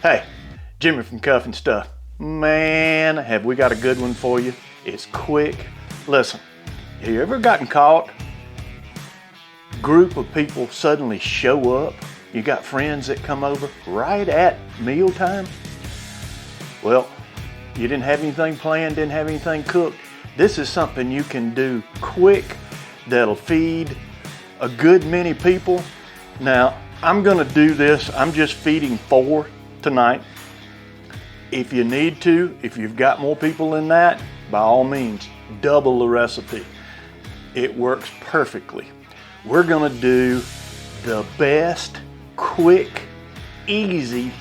Hey, Jimmy from Cuff and Stuff. Man, have we got a good one for you. It's quick. Listen, have you ever gotten caught? Group of people suddenly show up. You got friends that come over right at mealtime. Well, you didn't have anything planned, didn't have anything cooked. This is something you can do quick that'll feed a good many people. Now, I'm gonna do this. I'm just feeding 4 tonight. If you need to, if you've got more people than that, by all means, double the recipe. It works perfectly. We're gonna do the best, quick, easy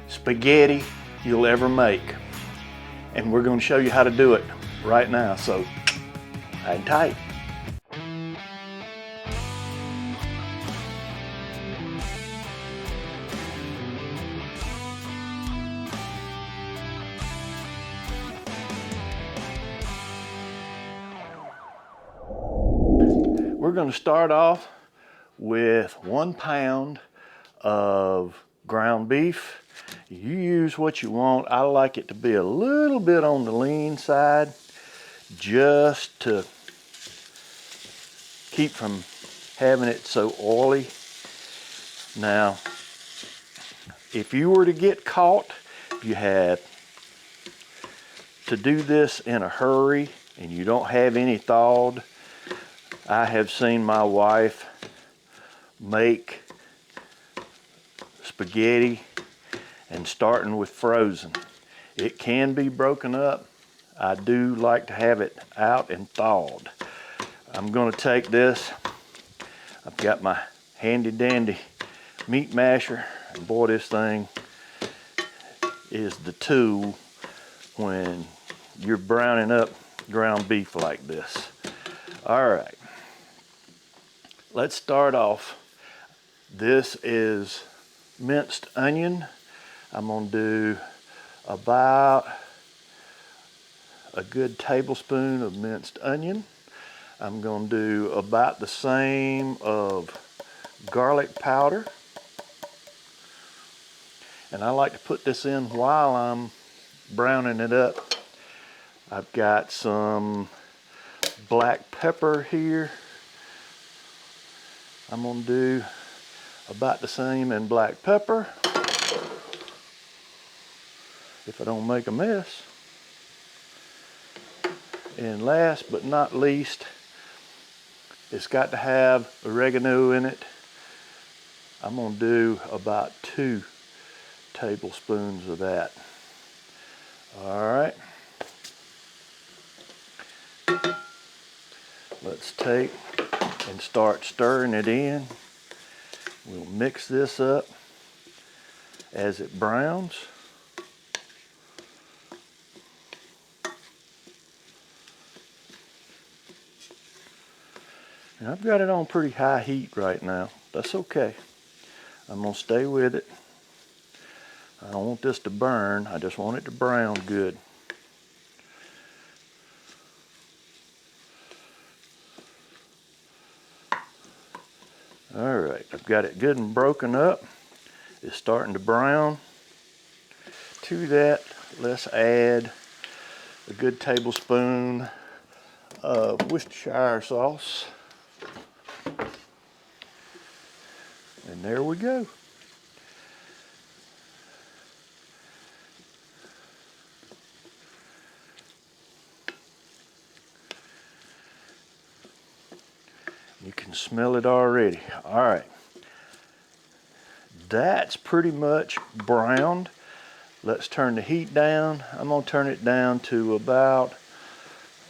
spaghetti you'll ever make. And we're gonna show you how to do it right now, so hang tight. We're going to start off with 1 pound of ground beef. You use what you want. I like it to be a little bit on the lean side, just to keep from having it so oily. Now, if you were to get caught, if you had to do this in a hurry and you don't have any thawed, I have seen my wife make spaghetti and starting with frozen. It can be broken up. I do like to have it out and thawed. I'm going to take this. I've got my handy dandy meat masher, and boy, this thing is the tool when you're browning up ground beef like this. All right. Let's start off. This is minced onion. I'm gonna do about a good tablespoon of minced onion. I'm gonna do about the same of garlic powder. And I like to put this in while I'm browning it up. I've got some black pepper here. I'm gonna do about the same in black pepper, if I don't make a mess. And last but not least, it's got to have oregano in it. I'm gonna do about 2 tablespoons of that. All right. Let's take and start stirring it in. We'll mix this up as it browns. And I've got it on pretty high heat right now. That's okay. I'm gonna stay with it. I don't want this to burn. I just want it to brown good. All right, I've got it good and broken up. It's starting to brown. To that, let's add a good tablespoon of Worcestershire sauce. And there we go. You can smell it already. All right. That's pretty much browned. Let's turn the heat down. I'm gonna turn it down to about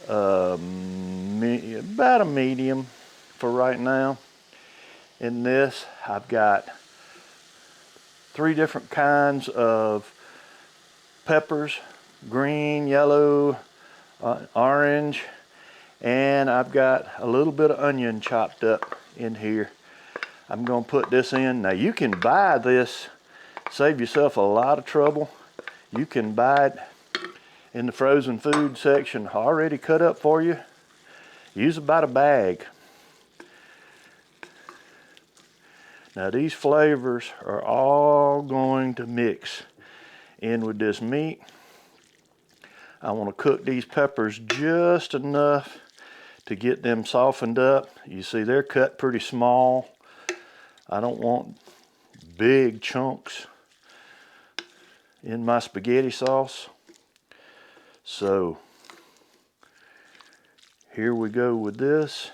a medium for right now. In this, I've got 3 different kinds of peppers: green, yellow, orange, and I've got a little bit of onion chopped up in here. I'm gonna put this in. Now you can buy this, save yourself a lot of trouble. You can buy it in the frozen food section already cut up for you. Use about a bag. Now these flavors are all going to mix in with this meat. I want to cook these peppers just enough to get them softened up. You see, they're cut pretty small. I don't want big chunks in my spaghetti sauce. So here we go with this.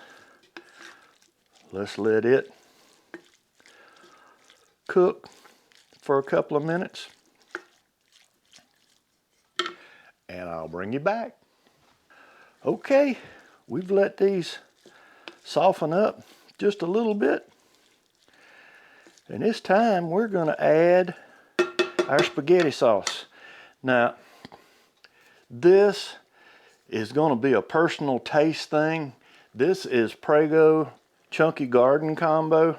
Let's let it cook for a couple of minutes, and I'll bring you back. Okay, we've let these soften up just a little bit, and this time we're going to add our spaghetti sauce. Now, this is going to be a personal taste thing. This is Prego Chunky Garden Combo.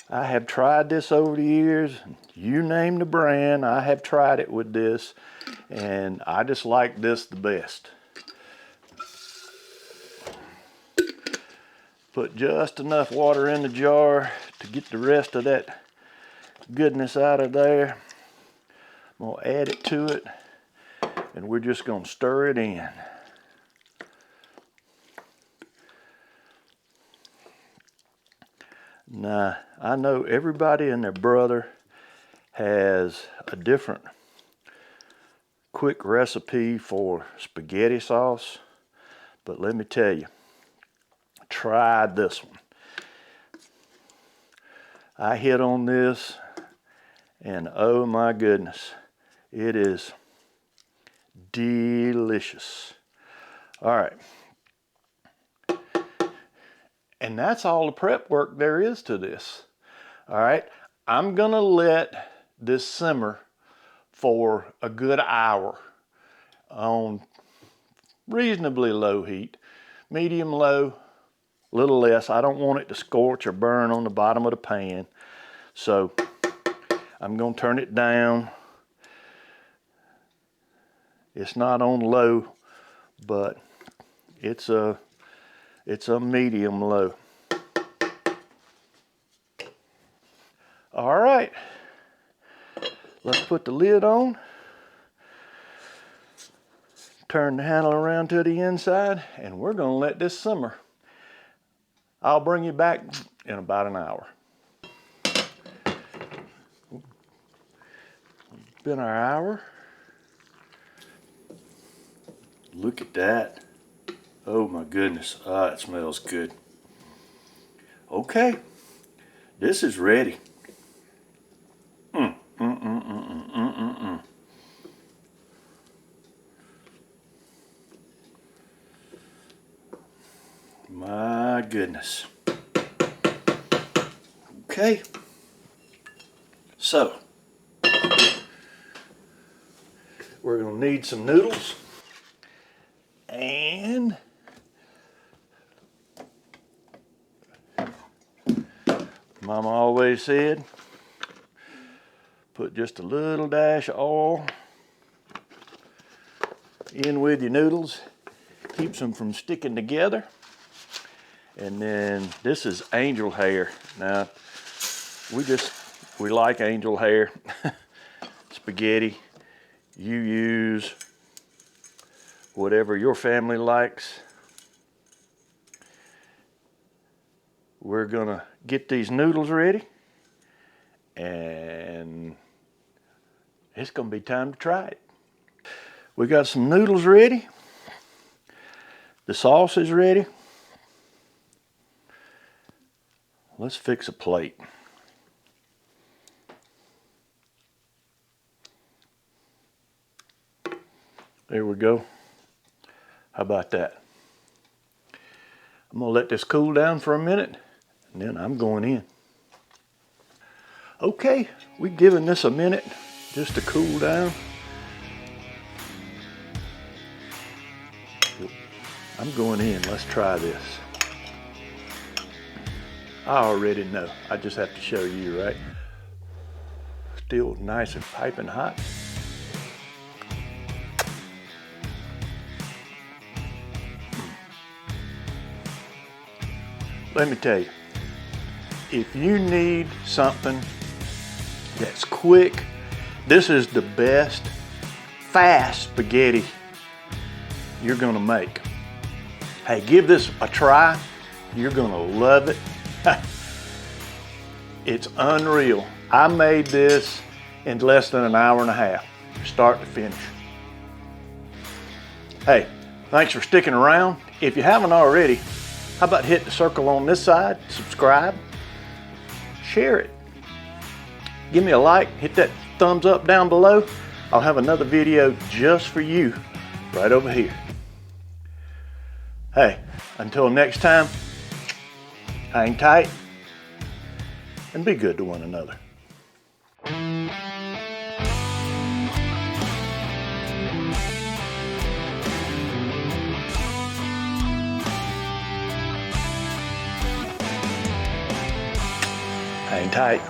I have tried this over the years. You name the brand, I have tried it with this, and I just like this the best. Put just enough water in the jar to get the rest of that goodness out of there. I'm gonna add it to it, and we're just gonna stir it in. Now, I know everybody and their brother has a different quick recipe for spaghetti sauce, but let me tell you, try this one. I hit on this, and oh my goodness, it is delicious. All right. And that's all the prep work there is to this. All right, I'm gonna let this simmer for a good hour on reasonably low heat, medium low, a little less. I don't want it to scorch or burn on the bottom of the pan. So I'm gonna turn it down. It's not on low, but it's a medium low. All right, let's put the lid on. Turn the handle around to the inside, and we're gonna let this simmer. I'll bring you back in about an hour. Been our hour. Look at that. Oh my goodness, it smells good. Okay, this is ready. My goodness. Okay, so we're gonna need some noodles, and Mama always said, put just a little dash of oil in with your noodles, keeps them from sticking together. And then this is angel hair. Now, we like angel hair. Spaghetti, you use whatever your family likes. We're gonna get these noodles ready, and it's gonna be time to try it. We got some noodles ready. The sauce is ready. Let's fix a plate. There we go. How about that? I'm gonna let this cool down for a minute, and then I'm going in. Okay, we've given this a minute just to cool down. I'm going in, let's try this. I already know, I just have to show you, right? Still nice and piping hot. Let me tell you, if you need something that's quick, This is the best fast spaghetti you're gonna make. Hey, give this a try. You're gonna love it. It's unreal. I made this in less than an hour and a half, start to finish. Hey, thanks for sticking around. If you haven't already, how about hit the circle on this side, subscribe, share it. Give me a like, hit that thumbs up down below. I'll have another video just for you right over here. Hey, until next time, hang tight and be good to one another. Hang tight.